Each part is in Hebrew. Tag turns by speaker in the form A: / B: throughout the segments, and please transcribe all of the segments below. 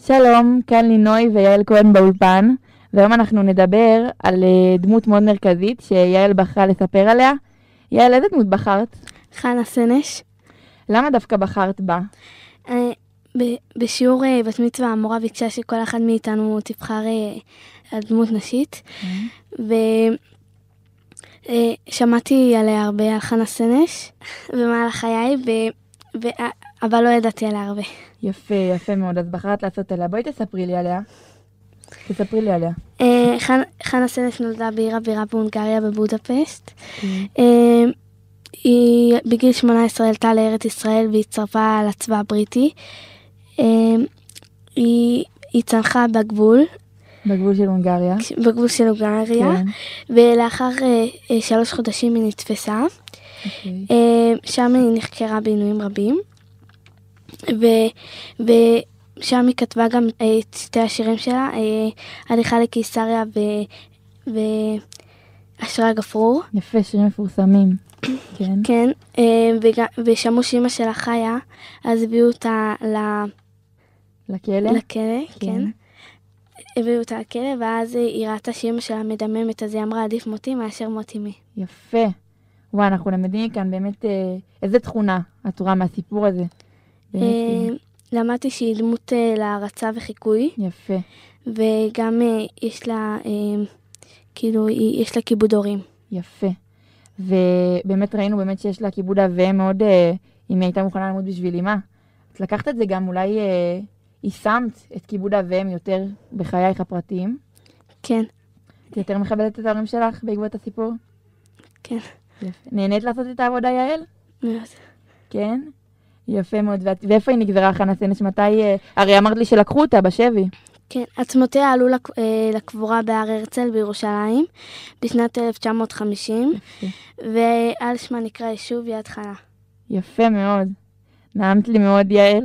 A: שלום, כאן לינוי ויעל כהן באולפן, והיום אנחנו נדבר על דמות מאוד מרכזית שיעל בחרה לספר עליה. יעל, איזה דמות בחרת?
B: חנה סנש.
A: למה דווקא בחרת בה?
B: בשיעור בת מצווה המורה ביקשה שכל אחד מאיתנו תבחר על דמות נשית, ושמעתי עליה הרבה על חנה סנש במהלך חיי, אבל לא ידעתי עליה הרבה.
A: יפה, יפה מאוד. אז בחרת לעשות עליה. בואי תספרי לי עליה. תספרי לי עליה.
B: חנה סנש נולדה בעיר הבירה בהונגריה בבודפשט. היא בגיל 18 עלתה לארץ ישראל והצטרפה לצבא הבריטי. היא צנחה בגבול.
A: בגבול של הונגריה.
B: בגבול של הונגריה. כן. ולאחר 3 חודשים היא נתפסה. שם היא נחקרה בעינויים רבים. ושם היא כתבה גם את 2 השירים שלה, הליכה לקיסריה ואשרי גפרור.
A: יפה, שירים מפורסמים. כן.
B: כן, ושמעו שאמא שלה חיה, אז הביאו אותה
A: לכלא?
B: לכלא, כן. הביאו אותה לכלא, ואז היא ראתה שאמא שלה מדממת, אז היא אמרה עדיף מותי מאשר מות אמי.
A: יפה. וואי, אנחנו למדים כאן באמת איזה תכונה את רואה מהסיפור הזה.
B: למדתי שהיא דמות להערצה וחיקוי.
A: יפה.
B: וגם יש לה, כאילו, יש לה כיבוד הורים.
A: יפה. ובאמת ראינו באמת שיש לה כיבוד אב מאוד, אם היא הייתה מוכנה למות בשביל אמא. את לקחת את זה גם, אולי יישמת את כיבוד אב יותר בחייך הפרטיים?
B: כן.
A: את יותר מכבדת את ההורים שלך בעקבות הסיפור?
B: כן.
A: יפה. נהנית לעשות את העבודה, יעל?
B: מאוד.
A: כן? יפה מאוד. ואיפה היא נגזרה, חנה סנש? מתי? הרי אמרת לי שלקחו אותה בשבי.
B: כן, עצמותיה עלו לקבורה בהר הרצל בירושלים בשנת 1950, ועל שמה נקרא יישוב יד חנה.
A: יפה מאוד. נעמת לי מאוד, יעל.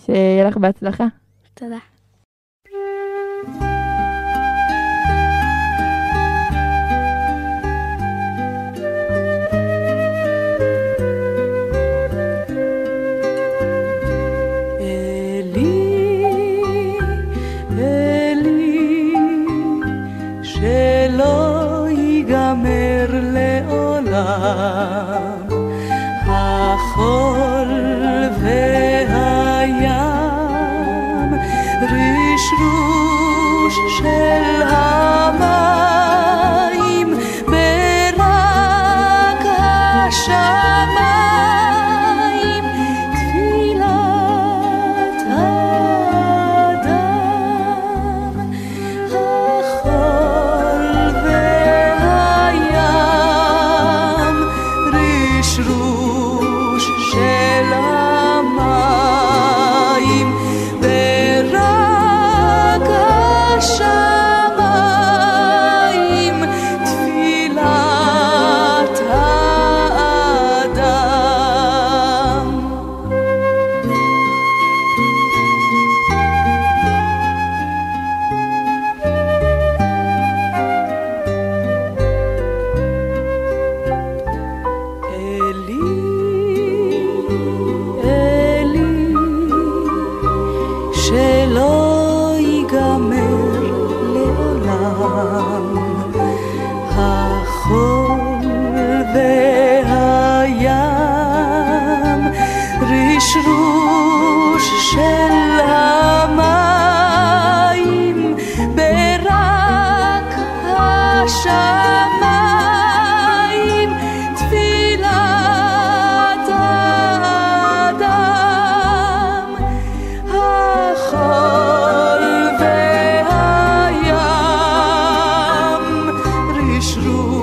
A: שיהיה לך בהצלחה.
B: תודה.
C: החול והים, רשרוש של המים, ברק השמיים, תפילת האדם. החול והים, רשרוש של המים, ברק השמיים, תפילת האדם. שלא ייגמר לעולם, החול והים, רשרוש של המים, ברק השמיים, תפילת האדם. החול והים, רשרוש